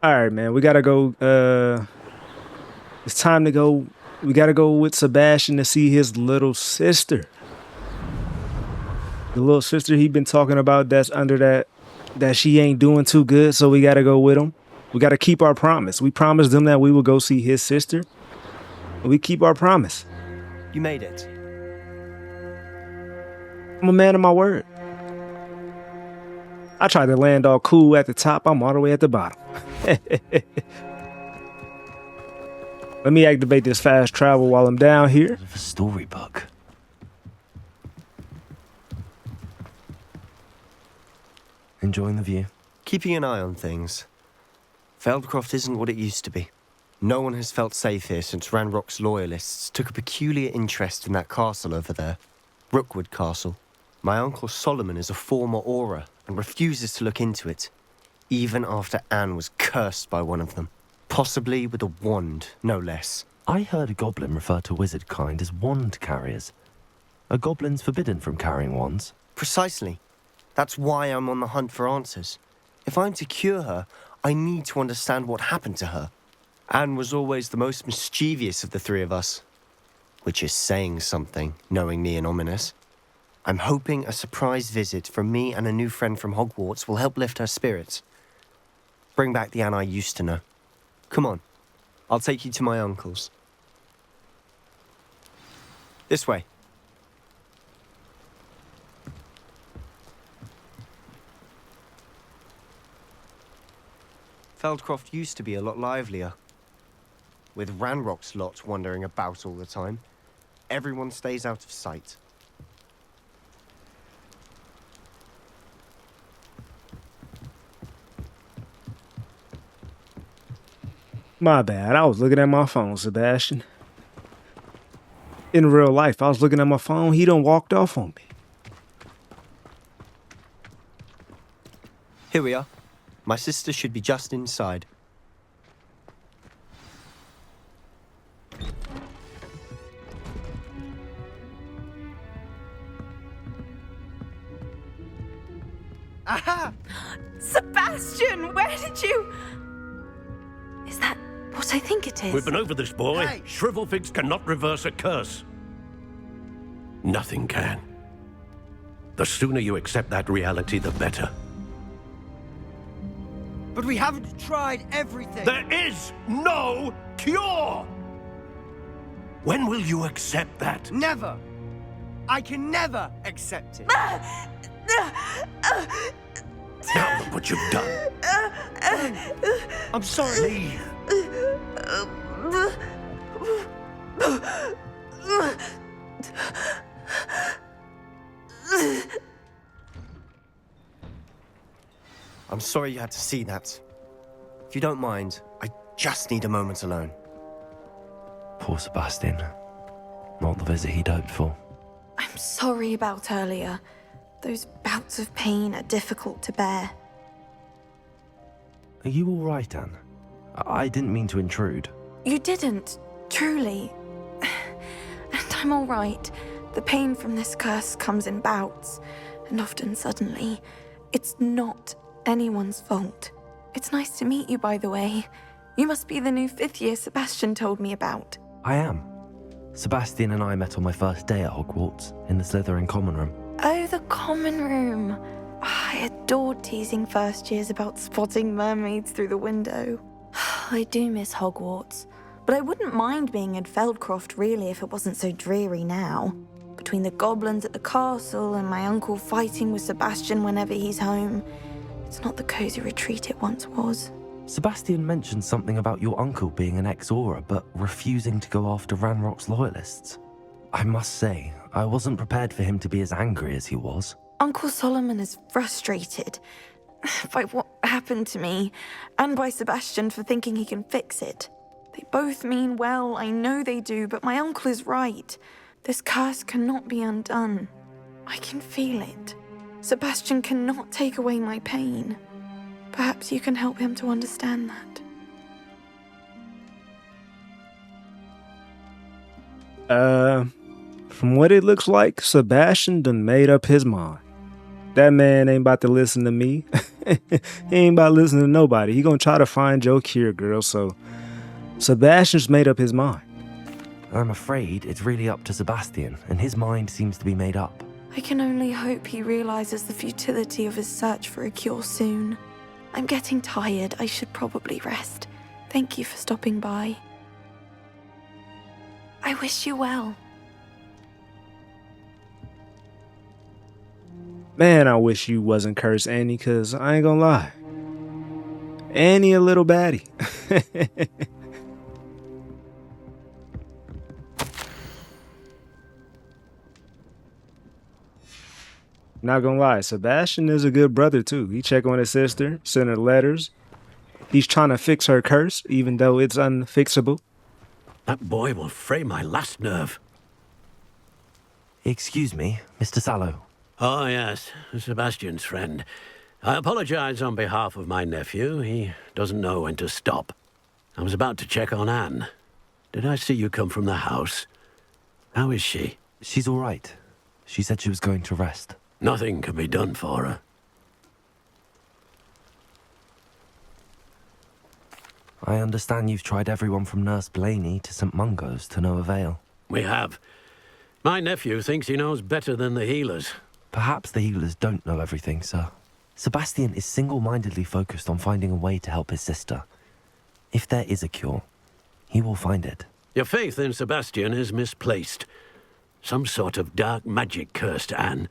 All right, man. We gotta go. It's time to go. We gotta go with Sebastian to see his little sister. The little sister he been talking about that's under that she ain't doing too good. So we gotta go with him. We gotta keep our promise. We promised them that we would go see his sister. We keep our promise. You made it. I'm a man of my word. I tried to land all cool at the top. I'm all the way at the bottom. Let me activate this fast travel while I'm down here. Bit of a storybook. Enjoying the view? Keeping an eye on things. Feldcroft isn't what it used to be. No one has felt safe here since Ranrock's loyalists took a peculiar interest in that castle over there. Rookwood Castle. My uncle Solomon is a former Auror and refuses to look into it, even after Anne was cursed by one of them. Possibly with a wand, no less. I heard a goblin refer to wizard kind as wand carriers. Are goblins forbidden from carrying wands? Precisely. That's why I'm on the hunt for answers. If I'm to cure her, I need to understand what happened to her. Anne was always the most mischievous of the three of us. Which is saying something, knowing me and ominous. I'm hoping a surprise visit from me and a new friend from Hogwarts will help lift her spirits. Bring back the Anne I used to know. Come on, I'll take you to my uncle's. This way. Feldcroft used to be a lot livelier. With Ranrock's lot wandering about all the time, everyone stays out of sight. My bad. I was looking at my phone, Sebastian. In real life, I was looking at my phone. He done walked off on me. Here we are. My sister should be just inside. Aha! Sebastian, where did you... Is that what I think it is? We've been over this, boy. Hey. Shrivelfigs cannot reverse a curse. Nothing can. The sooner you accept that reality, the better. But we haven't tried everything. There is no cure! When will you accept that? Never. I can never accept it. Now look what you've done. I'm sorry. Leave. I'm sorry you had to see that. If you don't mind, I just need a moment alone. Poor Sebastian. Not the visit he'd hoped for. I'm sorry about earlier. Those bouts of pain are difficult to bear. Are you all right, Anne? I didn't mean to intrude. You didn't, truly. And I'm all right. The pain from this curse comes in bouts, and often suddenly. It's not anyone's fault. It's nice to meet you, by the way. You must be the new fifth year Sebastian told me about. I am. Sebastian and I met on my first day at Hogwarts, in the Slytherin common room. Oh, the common room. I adored teasing first years about spotting mermaids through the window. I do miss Hogwarts, but I wouldn't mind being in Feldcroft really if it wasn't so dreary now. Between the goblins at the castle and my uncle fighting with Sebastian whenever he's home, it's not the cozy retreat it once was. Sebastian mentioned something about your uncle being an ex-Auror, but refusing to go after Ranrock's loyalists. I must say, I wasn't prepared for him to be as angry as he was. Uncle Solomon is frustrated by what happened to me, and by Sebastian for thinking he can fix it. They both mean well, I know they do, but my uncle is right. This curse cannot be undone. I can feel it. Sebastian cannot take away my pain. Perhaps you can help him to understand that. From what it looks like, Sebastian done made up his mind. That man ain't about to listen to me. He ain't about listening to nobody. He gonna try to find your cure, girl. So Sebastian's made up his mind. I'm afraid it's really up to Sebastian, and his mind seems to be made up. I can only hope he realizes the futility of his search for a cure soon. I'm getting tired. I should probably rest. Thank you for stopping by. I wish you well. Man, I wish you wasn't cursed, Annie, cause I ain't gonna lie. Annie a little baddie. Not gonna lie, Sebastian is a good brother too. He check on his sister, send her letters. He's trying to fix her curse, even though it's unfixable. That boy will fray my last nerve. Excuse me, Mr. Sallow. Oh, yes, Sebastian's friend. I apologize on behalf of my nephew. He doesn't know when to stop. I was about to check on Anne. Did I see you come from the house? How is she? She's all right. She said she was going to rest. Nothing can be done for her. I understand you've tried everyone from Nurse Blaney to St. Mungo's to no avail. We have. My nephew thinks he knows better than the healers. Perhaps the healers don't know everything, sir. Sebastian is single-mindedly focused on finding a way to help his sister. If there is a cure, he will find it. Your faith in Sebastian is misplaced. Some sort of dark magic cursed Anne,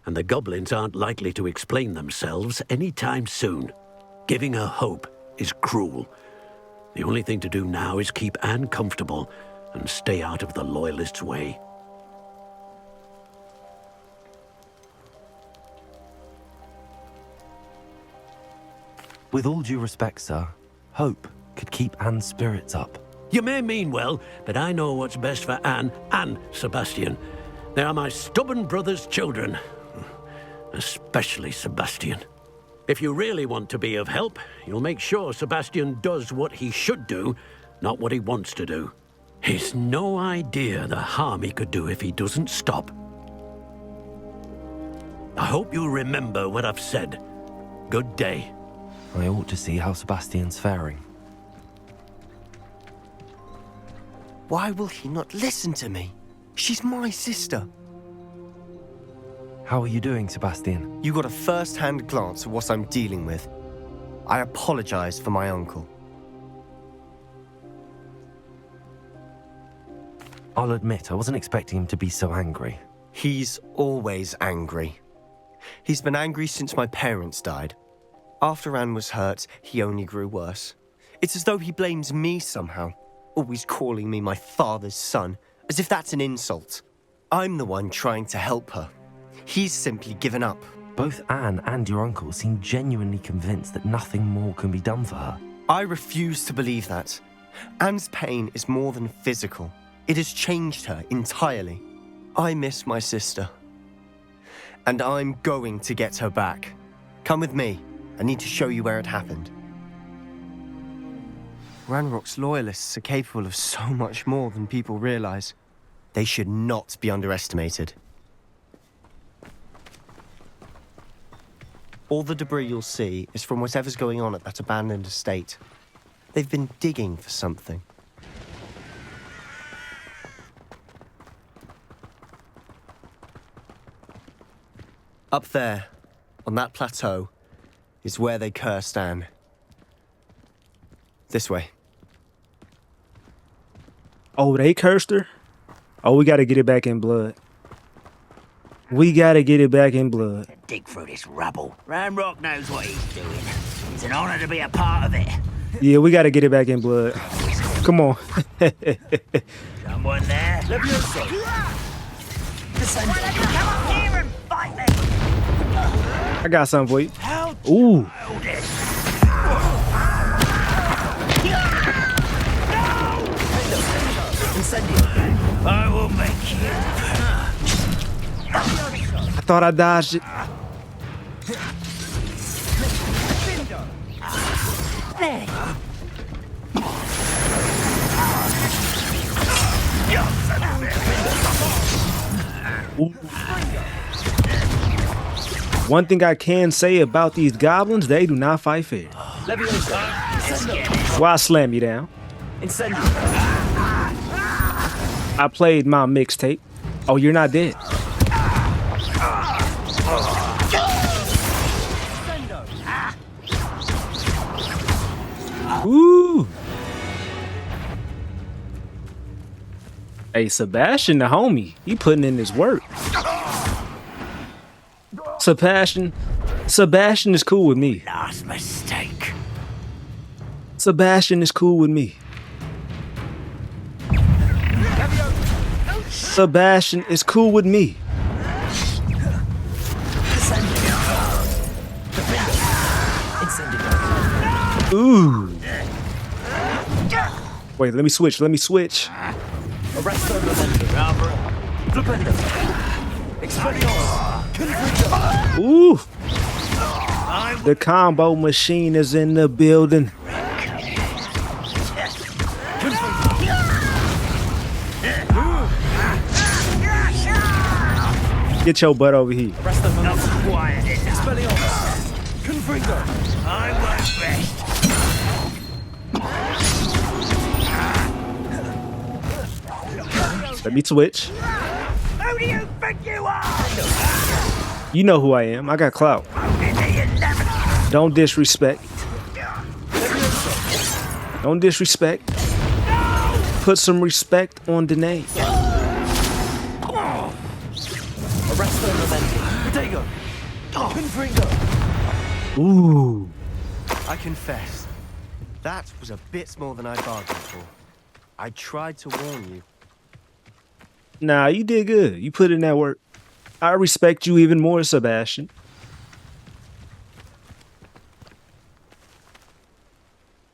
and the goblins aren't likely to explain themselves anytime soon. Giving her hope is cruel. The only thing to do now is keep Anne comfortable and stay out of the Loyalists' way. With all due respect, sir, hope could keep Anne's spirits up. You may mean well, but I know what's best for Anne and Sebastian. They are my stubborn brother's children. Especially Sebastian. If you really want to be of help, you'll make sure Sebastian does what he should do, not what he wants to do. He's no idea the harm he could do if he doesn't stop. I hope you'll remember what I've said. Good day. I ought to see how Sebastian's faring. Why will he not listen to me? She's my sister. How are you doing, Sebastian? You got a first-hand glance at what I'm dealing with. I apologize for my uncle. I'll admit, I wasn't expecting him to be so angry. He's always angry. He's been angry since my parents died. After Anne was hurt, he only grew worse. It's as though he blames me somehow, always calling me my father's son, as if that's an insult. I'm the one trying to help her. He's simply given up. Both Anne and your uncle seem genuinely convinced that nothing more can be done for her. I refuse to believe that. Anne's pain is more than physical. It has changed her entirely. I miss my sister. And I'm going to get her back. Come with me. I need to show you where it happened. Ranrock's Loyalists are capable of so much more than people realize. They should not be underestimated. All the debris you'll see is from whatever's going on at that abandoned estate. They've been digging for something. Up there, on that plateau, is where they cursed Anne. This way. Oh, they cursed her? Oh, we gotta get it back in blood. We gotta get it back in blood. Dig through this rubble. Ranrock knows what he's doing. It's an honor to be a part of it. Yeah, we gotta get it back in blood. Come on. Someone there? Look yourself. Come up here and fight me. I got something for you. How Ooh. childish. I will make you. I thought I dodged it. There. One thing I can say about these goblins, they do not fight fair. Why slam you down? I played my mixtape. Oh, you're not dead. Ooh. Hey, Sebastian, the homie, he putting in his work. Sebastian is cool with me. Last mistake. Sebastian is cool with me. Sebastian is cool with me. Ooh. Wait, let me switch. Ooh. The combo machine is in the building. Get your butt over here. Let me switch. Who do you think you are? You know who I am. I got clout. Don't disrespect. Don't disrespect. Put some respect on the name. Ooh. I confess, that was a bit more than I bargained for. I tried to warn you. Nah, you did good. You put in that work. I respect you even more, Sebastian.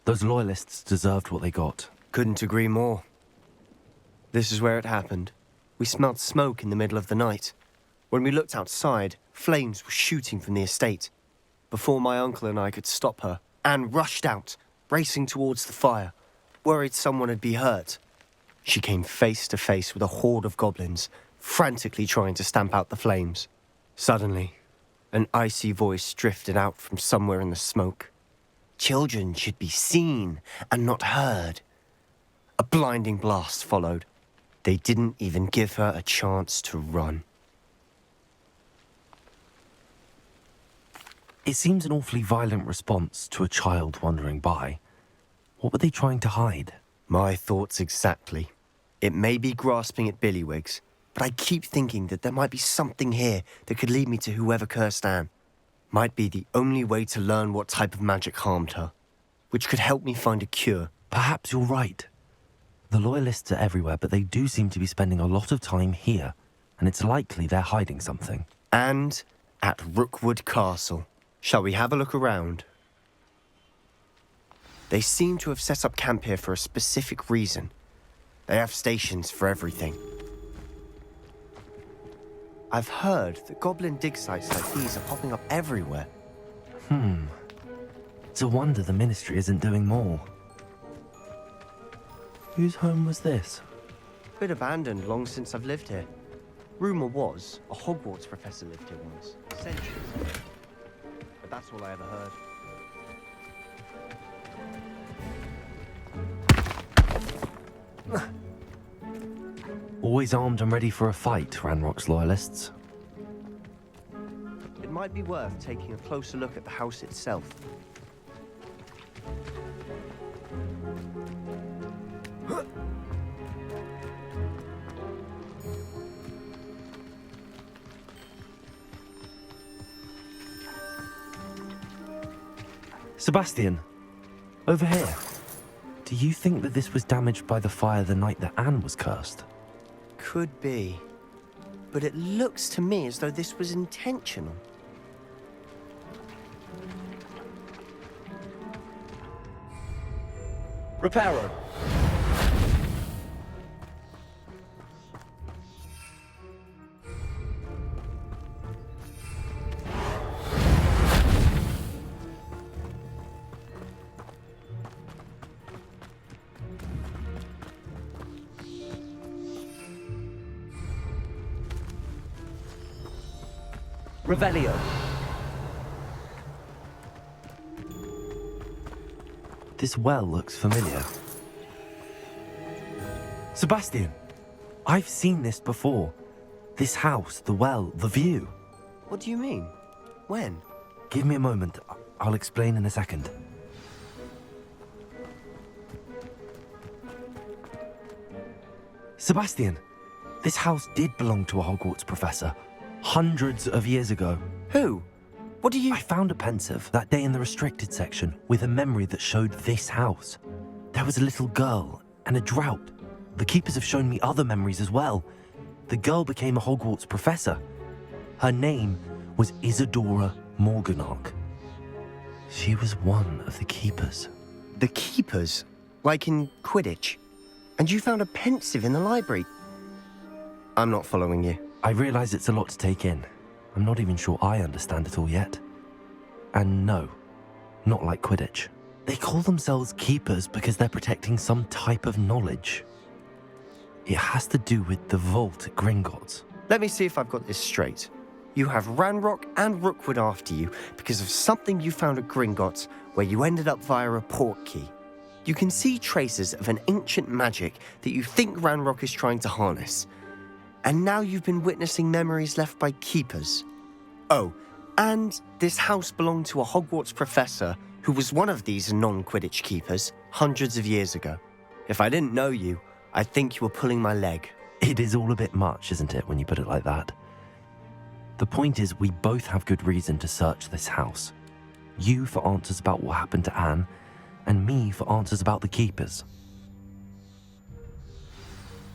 Those loyalists deserved what they got. Couldn't agree more. This is where it happened. We smelled smoke in the middle of the night. When we looked outside, flames were shooting from the estate. Before my uncle and I could stop her, Anne rushed out, racing towards the fire, worried someone had been hurt. She came face to face with a horde of goblins, frantically trying to stamp out the flames. Suddenly, an icy voice drifted out from somewhere in the smoke. Children should be seen and not heard. A blinding blast followed. They didn't even give her a chance to run. It seems an awfully violent response to a child wandering by. What were they trying to hide? My thoughts exactly. It may be grasping at billywhigs, but I keep thinking that there might be something here that could lead me to whoever cursed Anne. Might be the only way to learn what type of magic harmed her, which could help me find a cure. Perhaps you're right. The loyalists are everywhere, but they do seem to be spending a lot of time here, and it's likely they're hiding something. And at Rookwood Castle. Shall we have a look around? They seem to have set up camp here for a specific reason. They have stations for everything. I've heard that goblin dig sites like these are popping up everywhere. It's a wonder the Ministry isn't doing more. Whose home was this? Been abandoned long since I've lived here. Rumour was a Hogwarts professor lived here once, centuries ago. But that's all I ever heard. Always armed and ready for a fight, Ranrock's loyalists. It might be worth taking a closer look at the house itself. Sebastian, over here. Do you think that this was damaged by the fire the night that Anne was cursed? Could be. But it looks to me as though this was intentional. Reparo. Revelio. This well looks familiar. Sebastian! I've seen this before. This house, the well, the view. What do you mean? When? Give me a moment. I'll explain in a second. Sebastian, this house did belong to a Hogwarts professor, hundreds of years ago. Who? What do you... I found a pensive that day in the restricted section with a memory that showed this house. There was a little girl and a drought. The keepers have shown me other memories as well. The girl became a Hogwarts professor. Her name was Isadora Morganach. She was one of the keepers. The keepers? Like in Quidditch? And you found a pensive in the library? I'm not following you. I realize it's a lot to take in. I'm not even sure I understand it all yet. And no, not like Quidditch. They call themselves keepers because they're protecting some type of knowledge. It has to do with the vault at Gringotts. Let me see if I've got this straight. You have Ranrock and Rookwood after you because of something you found at Gringotts where you ended up via a portkey. You can see traces of an ancient magic that you think Ranrock is trying to harness. And now you've been witnessing memories left by keepers. Oh, and this house belonged to a Hogwarts professor who was one of these non-Quidditch keepers hundreds of years ago. If I didn't know you, I'd think you were pulling my leg. It is all a bit much, isn't it, when you put it like that? The point is, we both have good reason to search this house. You for answers about what happened to Anne, and me for answers about the keepers.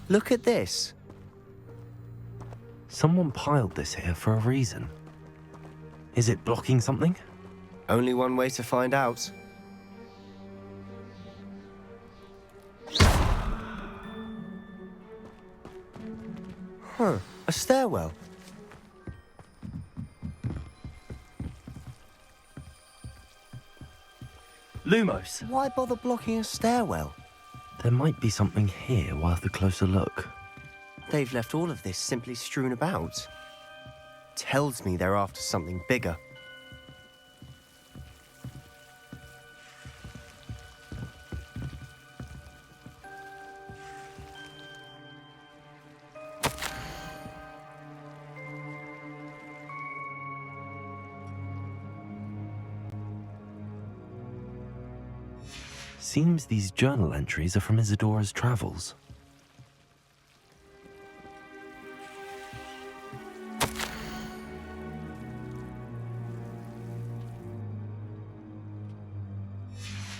Look at this. Someone piled this here for a reason. Is it blocking something? Only one way to find out. Huh, a stairwell. Lumos! Why bother blocking a stairwell? There might be something here worth a closer look. They've left all of this simply strewn about. Tells me they're after something bigger. Seems these journal entries are from Isadora's travels.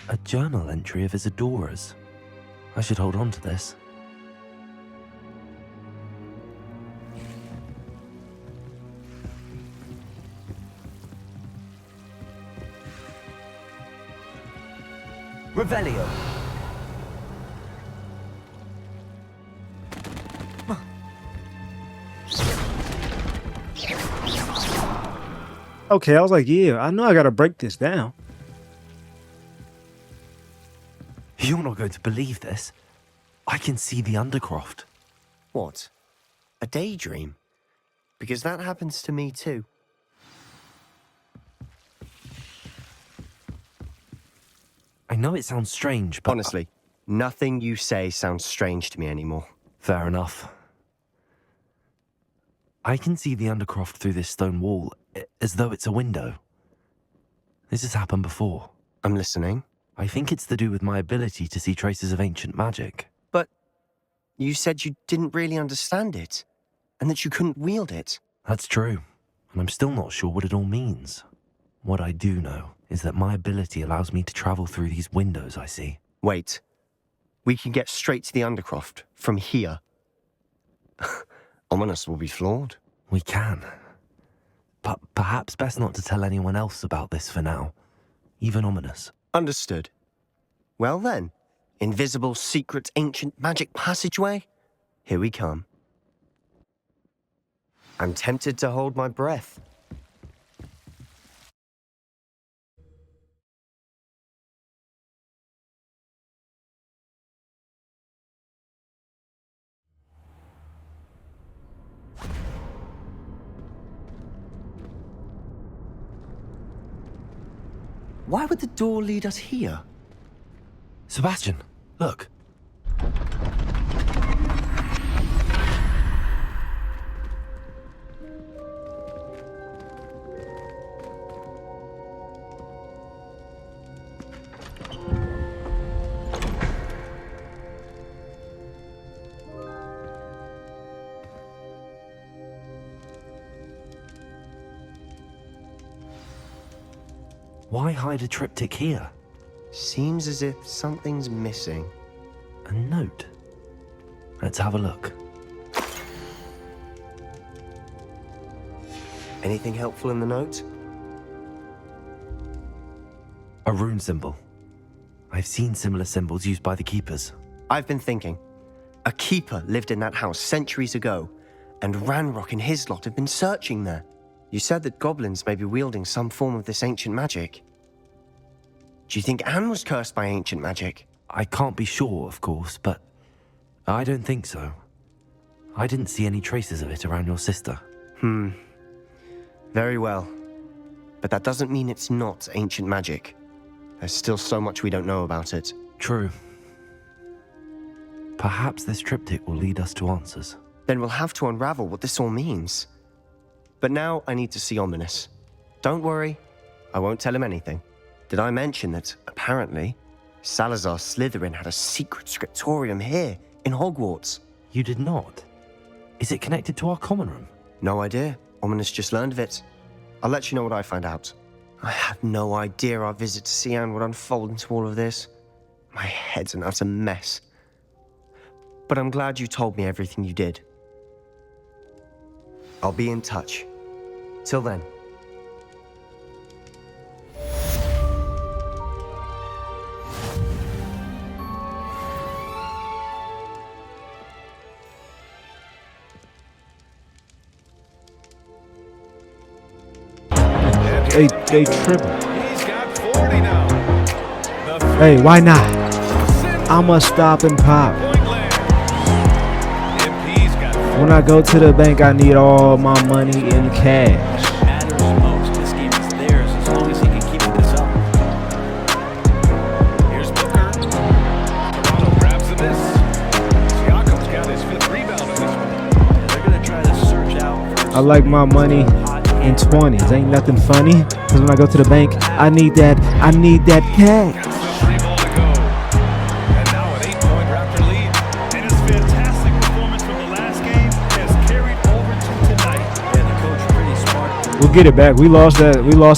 A journal entry of Isadora's. I should hold on to this. Revelio. Okay, I was like, yeah, I know I gotta break this down. You're not going to believe this. I can see the Undercroft. What? A daydream? Because that happens to me too. I know it sounds strange, but... Honestly, nothing you say sounds strange to me anymore. Fair enough. I can see the Undercroft through this stone wall, as though it's a window. This has happened before. I'm listening. I think it's to do with my ability to see traces of ancient magic. But you said you didn't really understand it, and that you couldn't wield it. That's true, and I'm still not sure what it all means. What I do know is that my ability allows me to travel through these windows I see. Wait. We can get straight to the Undercroft from here. Ominous will be flawed. We can. But perhaps best not to tell anyone else about this for now. Even Ominous. Understood. Well then, invisible, secret, ancient magic passageway? Here we come. I'm tempted to hold my breath. Why would the door lead us here? Sebastian, look. Why hide a triptych here? Seems as if something's missing. A note. Let's have a look. Anything helpful in the note? A rune symbol. I've seen similar symbols used by the keepers. I've been thinking. A keeper lived in that house centuries ago, and Ranrock and his lot have been searching there. You said that goblins may be wielding some form of this ancient magic. Do you think Anne was cursed by ancient magic? I can't be sure, of course, but I don't think so. I didn't see any traces of it around your sister. Very well. But that doesn't mean it's not ancient magic. There's still so much we don't know about it. True. Perhaps this triptych will lead us to answers. Then we'll have to unravel what this all means. But now I need to see Ominous. Don't worry, I won't tell him anything. Did I mention that, apparently, Salazar Slytherin had a secret scriptorium here in Hogwarts? You did not? Is it connected to our common room? No idea. Ominous just learned of it. I'll let you know what I find out. I had no idea our visit to see Anne would unfold into all of this. My head's an utter mess. But I'm glad you told me everything you did. I'll be in touch. Till then. They tripping. He's got 40 now. Hey, why not? I'ma stop and pop. MP's got 40. When I go to the bank, I need all my money in cash. Matters most. This game is theirs as long as he can keep this up. Here's Booker. Toronto grabs the miss. Siakam's got his 5th rebound in this one. Yeah, they're gonna try to search out for I like my money in 20s. Ain't nothing funny. Cause when I go to the bank, I need that cash. Got still 3 ball to go. And now an 8-point Raptor lead. And his fantastic performance from the last game has carried over to tonight. Yeah, the coach pretty smart We'll get it back. We lost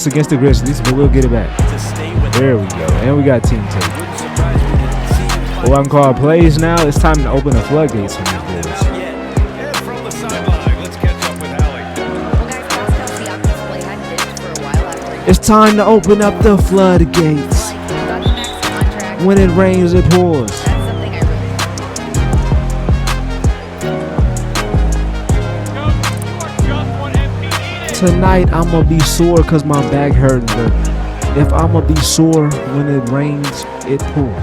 against the Grizzlies, but we'll get it back. to stay with There we go. And we got team tape. Wouldn't surprise me to see him play Well, I can call plays now. It's time to open the floodgates on these boys. yet. And from the sideline, let's catch up with Allie. Well, guys, Pascal Siakam's play had dipped for a while after he It's time to open up the floodgates. got the max contract. When it rains, it pours. That's something I really Tonight, I'ma be sore cause my back hurting. But if I'ma be sore when it rains, it pours.